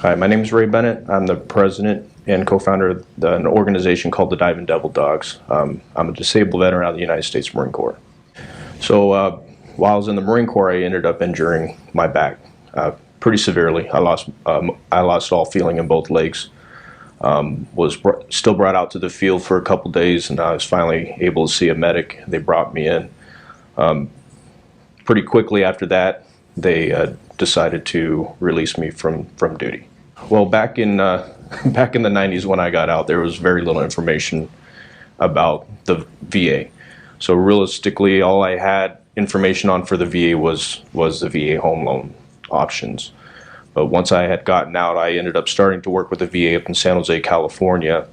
Hi, my name is Ray Bennett. I'm the president and co-founder of an organization called the Diving Devil Dogs. I'm a disabled veteran out of the United States Marine Corps. So while I was in the Marine Corps, I ended up injuring my back pretty severely. I lost all feeling in both legs. Was still brought out to the field for a couple days, and I was finally able to see a medic. They brought me in. Pretty quickly after that, they decided to release me from duty. Well, back in the 90s when I got out, there was very little information about the VA. So realistically, all I had information on for the VA was the VA home loan options. But once I had gotten out, I ended up starting to work with the VA up in San Jose, California.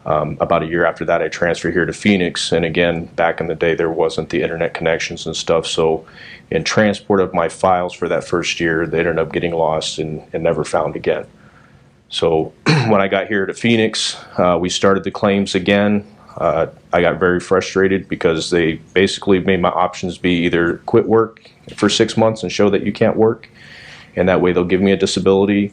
About a year after that, I transferred here to Phoenix, and again, back in the day, there wasn't the internet connections and stuff, so in transport of my files for that first year, they ended up getting lost and never found again. So when I got here to Phoenix, we started the claims again. I got very frustrated because they basically made my options be either quit work for 6 months and show that you can't work, and that way they'll give me a disability,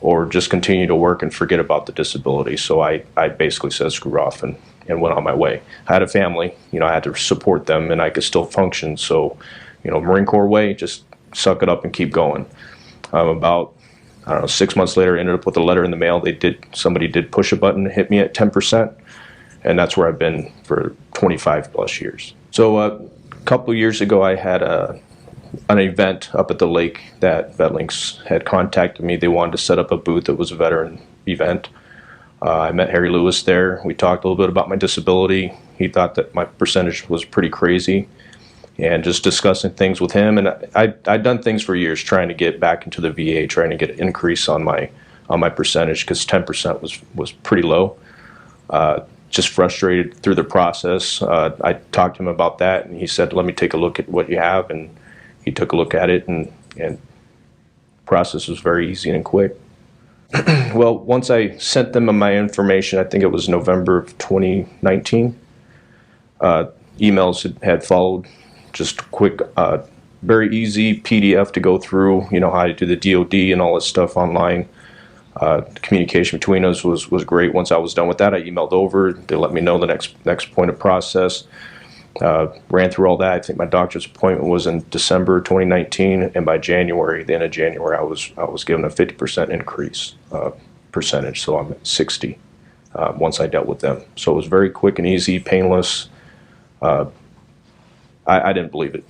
or just continue to work and forget about the disability. So I basically said screw off and went on my way. I had a family, I had to support them, and I could still function. So, Marine Corps way, just suck it up and keep going. About, 6 months later, I ended up with a letter in the mail. Somebody did push a button and hit me at 10%, and that's where I've been for 25 plus years. So a couple of years ago, I had an event up at the lake that VetLinks had contacted me. They wanted to set up a booth that was a veteran event. I met Harry Lewis there. We talked a little bit about my disability. He thought that my percentage was pretty crazy, and just discussing things with him. And I'd done things for years trying to get back into the VA, trying to get an increase on my percentage, because 10% was pretty low. Just frustrated through the process. I talked to him about that, and he said, let me take a look at what you have, and he took a look at it, and the process was very easy and quick. Well, once I sent them my information, I think it was November of 2019, emails had followed, just quick, very easy PDF to go through, how to do the DOD and all this stuff online. The communication between us was great. Once I was done with that, I emailed over. They let me know the next point of process. Ran through all that. I think my doctor's appointment was in December 2019, and by January, the end of January, I was given a 50% increase percentage, so I'm at 60 once I dealt with them. So it was very quick and easy, painless. I didn't believe it.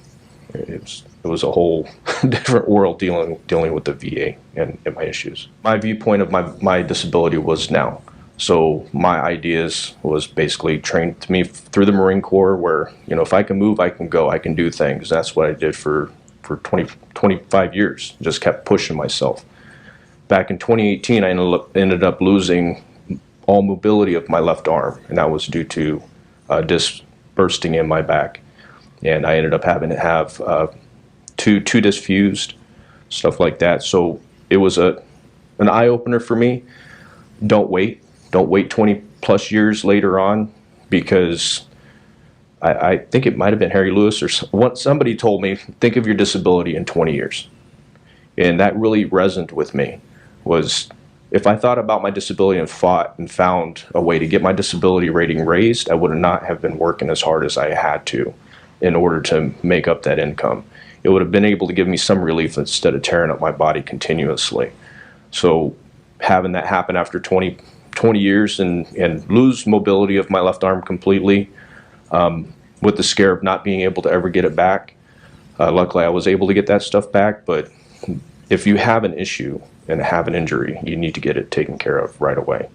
It was a whole different world dealing with the VA and my issues. My viewpoint of my disability was now. So my ideas was basically trained to me through the Marine Corps, where, if I can move, I can go, I can do things. That's what I did for 25 years, just kept pushing myself. Back in 2018, I ended up losing all mobility of my left arm, and that was due to disc bursting in my back. And I ended up having to have two discs fused, stuff like that. So it was an eye-opener for me. Don't wait 20 plus years later on, because I think it might have been Harry Lewis or somebody told me, think of your disability in 20 years. And that really resonated with me. Was if I thought about my disability and fought and found a way to get my disability rating raised, I would not have been working as hard as I had to in order to make up that income. It would have been able to give me some relief instead of tearing up my body continuously. So having that happen after 20 years and lose mobility of my left arm completely, with the scare of not being able to ever get it back. Luckily, I was able to get that stuff back, but if you have an issue and have an injury, you need to get it taken care of right away.